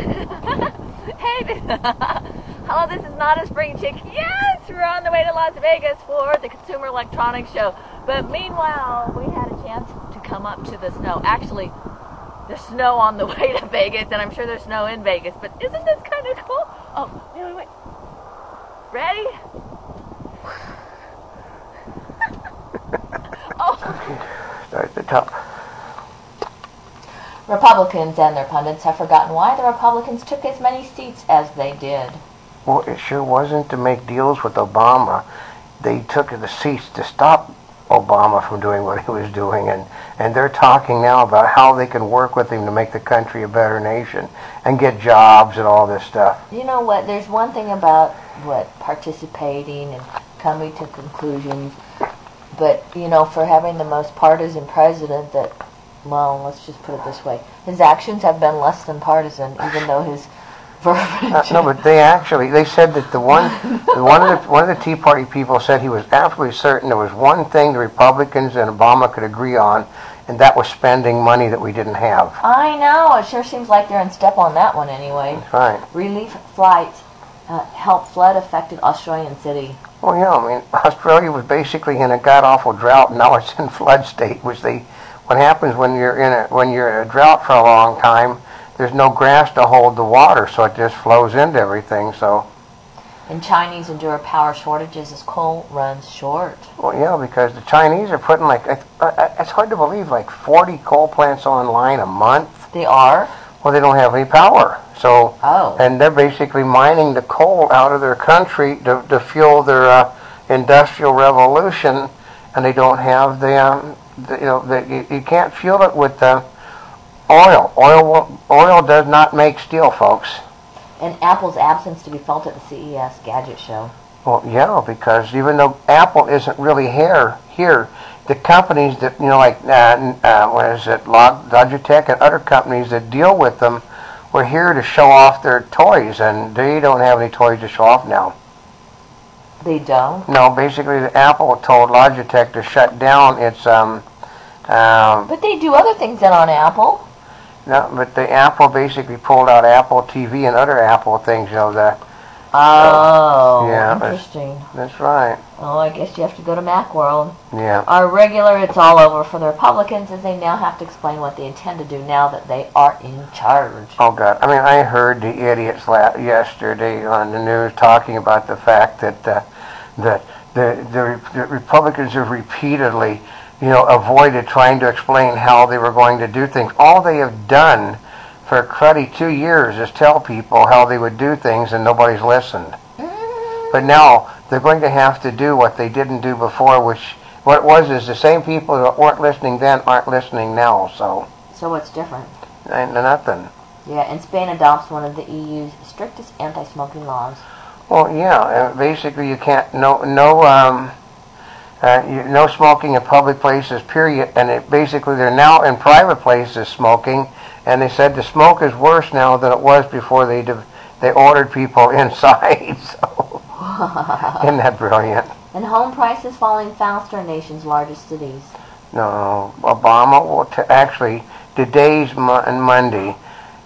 Hey, hello, this is not a spring chick. Yes, we're on the way to Las Vegas for the Consumer Electronics Show. But meanwhile, we had a chance to come up to the snow. Actually, there's snow on the way to Vegas, and I'm sure there's snow in Vegas. But isn't this kind of cool? Oh, wait. Ready? Start at the top. Republicans and their pundits have forgotten why the Republicans took as many seats as they did. Well, it sure wasn't to make deals with Obama. They took the seats to stop Obama from doing what he was doing, and they're talking now about how they can work with him to make the country a better nation and get jobs and all this stuff. You know what? There's one thing about participating and coming to conclusions, but for having the most partisan president that. Well, let's just put it this way. His actions have been less than partisan, even though his verbiage... No, but they said that one of the Tea Party people said he was absolutely certain there was one thing the Republicans and Obama could agree on, and that was spending money that we didn't have. I know. It sure seems like they're in step on that one anyway. That's right. Relief flights helped flood-affected Australian city. Well, yeah, I mean, Australia was basically in a god-awful drought, and now it's in flood state, which what happens when you're in a drought for a long time, there's no grass to hold the water, so it just flows into everything. So. And Chinese endure power shortages as coal runs short. Well, yeah, because the Chinese are putting it's hard to believe, 40 coal plants online a month. They are? Well, they don't have any power. So. Oh. And they're basically mining the coal out of their country to fuel their industrial revolution, and they don't have you can't fuel it with oil. Oil does not make steel, folks. And Apple's absence to be felt at the CES gadget show. Well, yeah, because even though Apple isn't really here, the companies that Logitech and other companies that deal with them were here to show off their toys, and they don't have any toys to show off now. They don't? No, basically Apple told Logitech to shut down its... but they do other things than on Apple. No, but the Apple basically pulled out Apple TV and other Apple things, yeah, interesting. That's right. Oh, I guess you have to go to Macworld. Yeah. Our regular, it's all over for the Republicans, as they now have to explain what they intend to do now that they are in charge. Oh, God. I mean, I heard the idiots yesterday on the news talking about the fact that the Republicans have repeatedly, avoided trying to explain how they were going to do things. All they have done for a cruddy 2 years is tell people how they would do things, and nobody's listened. But now they're going to have to do what they didn't do before, what it was is the same people that weren't listening then aren't listening now. So what's different? Nothing. Yeah, and Spain adopts one of the EU's strictest anti-smoking laws. Well, yeah, basically you can't no smoking in public places, period. And basically they're now in private places smoking, and they said the smoke is worse now than it was before they ordered people inside. So isn't that brilliant? And home prices falling faster in nation's largest cities. No, Obama will actually today's Monday,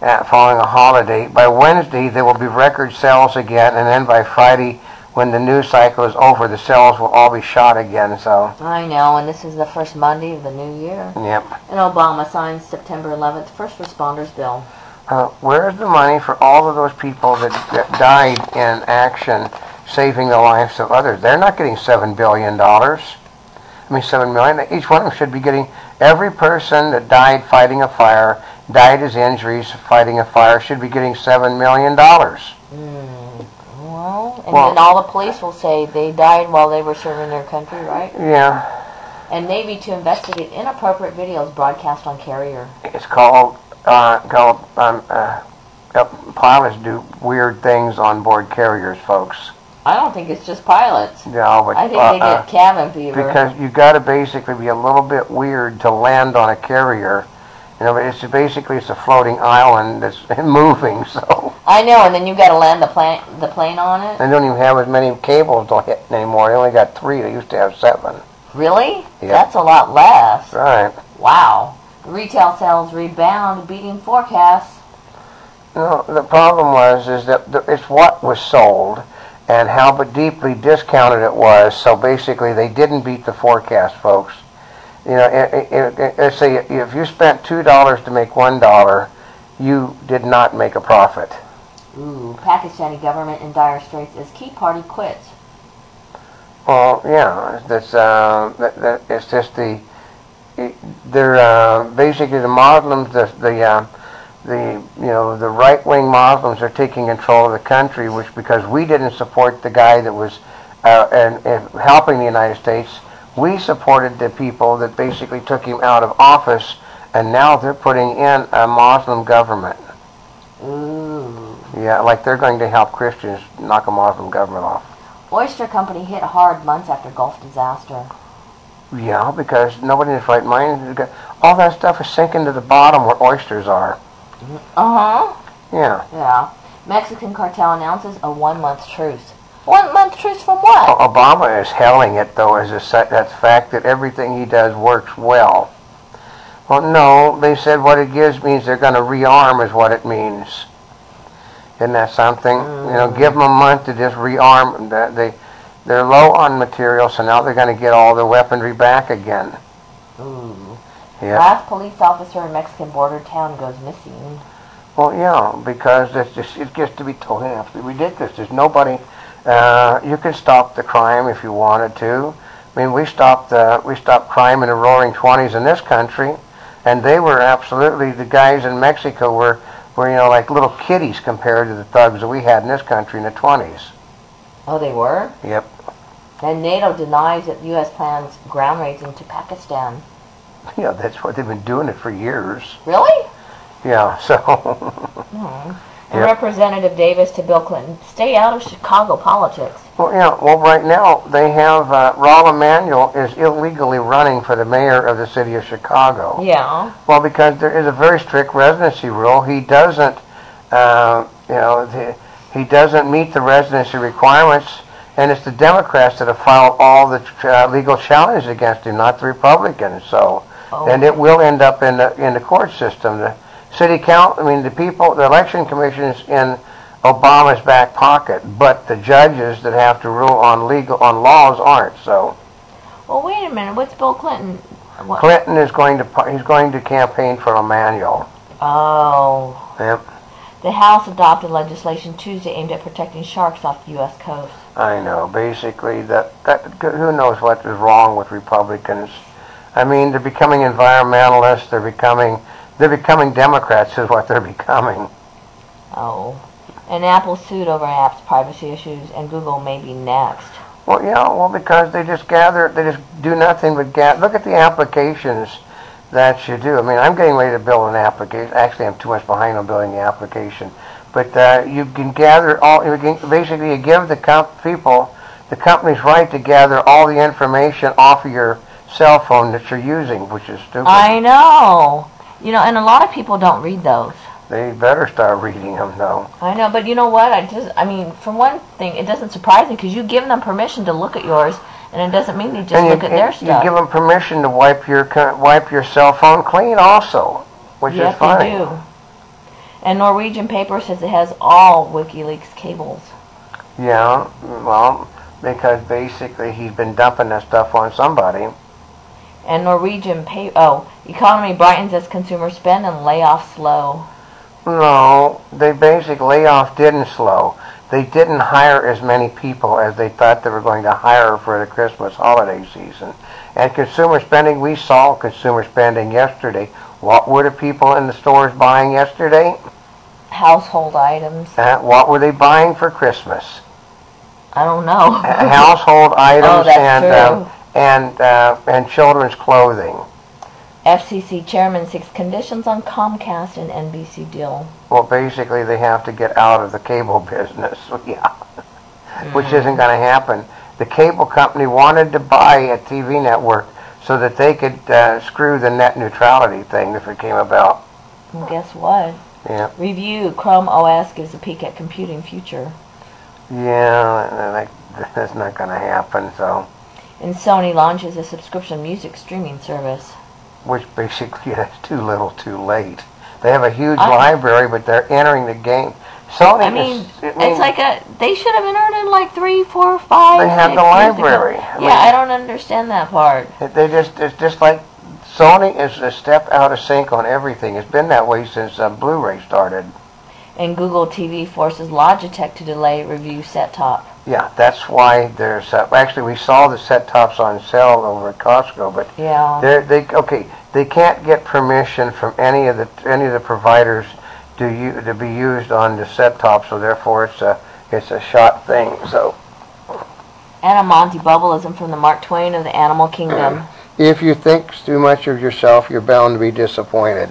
following a holiday. By Wednesday there will be record sales again, and then by Friday, when the news cycle is over, the sales will all be shot again. So I know, and this is the first Monday of the new year. Yep. And Obama signs September 11th first responders bill. Where's the money for all of those people that died in action, saving the lives of others? They're not getting $7 billion. $7 million. Each one of them should be getting. Every person that died fighting a fire, died as injuries fighting a fire, should be getting $7 million. Well, then all the police will say they died while they were serving their country, right? Yeah. And maybe to investigate inappropriate videos broadcast on carrier. It's called pilots do weird things on board carriers, folks. I don't think it's just pilots. No, but I think they get cabin fever. Because you got to basically be a little bit weird to land on a carrier. It's a floating island that's moving. So I know, and then you got to land the plane on it. They don't even have as many cables to hit anymore. They only got 3. They used to have 7. Really? Yep. That's a lot less. Right. Wow. Retail sales rebound, beating forecasts. No, the problem is that it's what was sold and how deeply discounted it was. So basically, they didn't beat the forecast, folks. You know, let's say if you spent $2 to make $1, you did not make a profit. Ooh, Pakistani government in dire straits as key party quits. Well, yeah, it's just they're basically the Muslims, the right-wing Muslims are taking control of the country, which because we didn't support the guy that was and helping the United States, we supported the people that basically took him out of office, and now they're putting in a Muslim government. Ooh. Yeah, like they're going to help Christians knock a Muslim government off. Oyster company hit hard months after Gulf disaster. Yeah, because nobody in his right mind, all that stuff is sinking to the bottom where oysters are. Uh-huh. Yeah. Yeah. Mexican cartel announces a 1-month truce. 1 month truce from what? Obama is hailing it, though, as that fact that everything he does works well. Well, no, they said what it gives means they're going to rearm is what it means. Isn't that something? You know, give them a month to just rearm. They're low on material, so now they're going to get all their weaponry back again. Ooh. Yeah. Last police officer in Mexican border town goes missing. Well, yeah, because it gets to be totally absolutely ridiculous. There's nobody. You can stop the crime if you wanted to. I mean, we stopped crime in the Roaring '20s in this country, and they were absolutely, the guys in Mexico were like little kiddies compared to the thugs that we had in this country in the '20s. Oh, they were? Yep. And NATO denies that the U.S. plans ground raids into Pakistan. Yeah, that's what they've been doing it for years. Really? Yeah, so. And Representative Davis to Bill Clinton, stay out of Chicago politics. Well, yeah, well, right now they have, Rahm Emanuel is illegally running for the mayor of the city of Chicago. Yeah. Well, because there is a very strict residency rule. He doesn't, he doesn't meet the residency requirements, and it's the Democrats that have filed all the legal challenges against him, not the Republicans. So, and it will end up in the court system. The city council, the election commission is in Obama's back pocket, but the judges that have to rule on laws aren't. So. Well, wait a minute. What's Bill Clinton? What? Clinton is going to campaign for Emanuel. Oh. Yep. The House adopted legislation Tuesday aimed at protecting sharks off the U.S. coast. I know. Basically, that who knows what is wrong with Republicans? I mean, they're becoming environmentalists. They're becoming Democrats, is what they're becoming. Oh. And Apple sued over apps privacy issues, and Google may be next. Well, yeah. Well, because they just do nothing but gather. Look at the applications that you do. I mean, I'm getting ready to build an application. Actually, I'm too much behind on building the application. But you can gather basically you give the company's right to gather all the information off of your cell phone that you're using, which is stupid. I know. And a lot of people don't read those. They better start reading them, though. I know, but you know what? For one thing, it doesn't surprise me because you give them permission to look at yours, and it doesn't mean you just look at their stuff. You give them permission to wipe your cell phone clean, also, which is funny. Yes, they do. And Norwegian paper says it has all WikiLeaks cables. Yeah, well, because basically he's been dumping that stuff on somebody. And Norwegian economy brightens as consumer spend and layoffs slow. No, they basically layoff didn't slow. They didn't hire as many people as they thought they were going to hire for the Christmas holiday season. And consumer spending, we saw consumer spending yesterday. What were the people in the stores buying yesterday? Household items. What were they buying for Christmas? I don't know. Household items true. And children's clothing. FCC chairman seeks conditions on Comcast and NBC deal. Well, basically, they have to get out of the cable business, which isn't going to happen. The cable company wanted to buy a TV network so that they could screw the net neutrality thing if it came about. Well, guess what? Yeah. Review, Chrome OS gives a peek at computing future. Yeah, that's not going to happen, so. And Sony launches a subscription music streaming service. Which basically, that's too little too late. They have a huge library, but they're entering the game. Sony, it's like they should have been earning like 3, 4, 5. They have the library. I don't understand that part. It's just like Sony is a step out of sync on everything. It's been that way since Blu-ray started. And Google TV forces Logitech to delay review set-top. Yeah, that's why there's actually we saw the set-tops on sale over at Costco, but they can't get permission from any of the providers to be used on the set-top, so therefore it's a shot thing. So Monty Bubbleism from the Mark Twain of the Animal Kingdom. If you think too much of yourself, you're bound to be disappointed.